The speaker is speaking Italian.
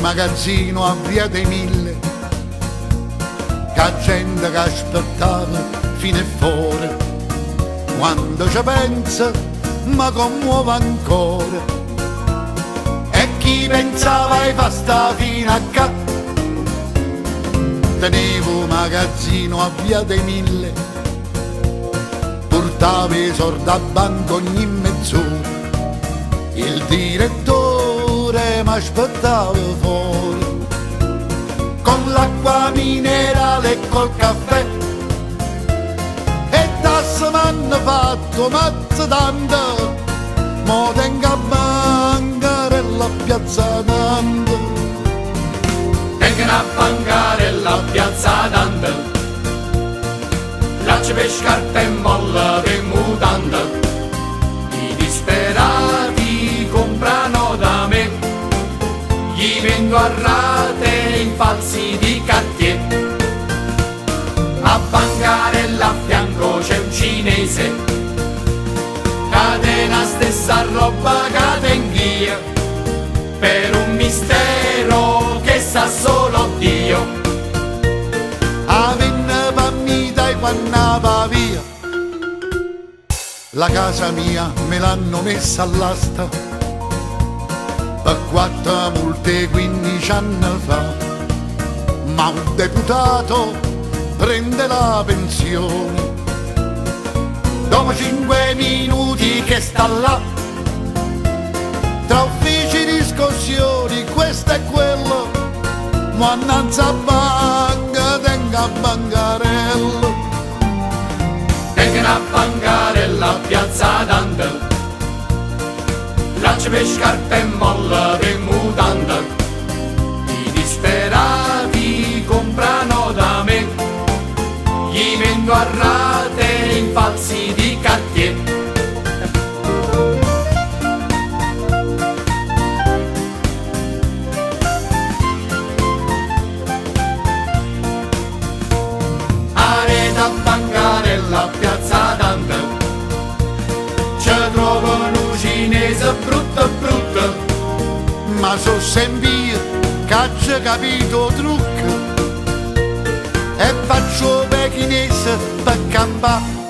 magazzino a Via dei Mille, che gente che aspettava fino e fuori. Quando ci pensa mi commuove ancora, e chi pensava ai pasta fino a qua. Tenevo un magazzino a Via dei Mille, portavo i soldi a banco ogni mezz'ora, il direttore mi aspettava fuori, con l'acqua minerale e col caffè, e tasse m'hanno fatto mazza tanto, mo tengo a bancarella a Piazza Dante. Tengono a bancarella a Piazza Dante, lacci per scarpe e molla per mutande, i disperati comprano da me, gli vendo a rate in falsi di Cartier. A bancarella a fianco c'è un cinese, catena stessa roba che tenghia, per un mistero che sa solo Dio. Avenne pammita e quando va via, la casa mia me l'hanno messa all'asta, per 4 multe 15 anni fa, ma un deputato prende la pensione, dopo 5 minuti che sta là, tra uffici discussioni, questo e quello, ma annanzi a banca tengo a bancarella. Tengono a bancarella a Piazza Dante, lacci per scarpe e molla per mutande, i disperati comprano da me, gli vendo a rate in falsi di Cartier. A bancarella a Piazza Dante ci trovano un cinese brutto brutto, Ma so sempre io che c'è capito trucco, e faccio pechinese per campare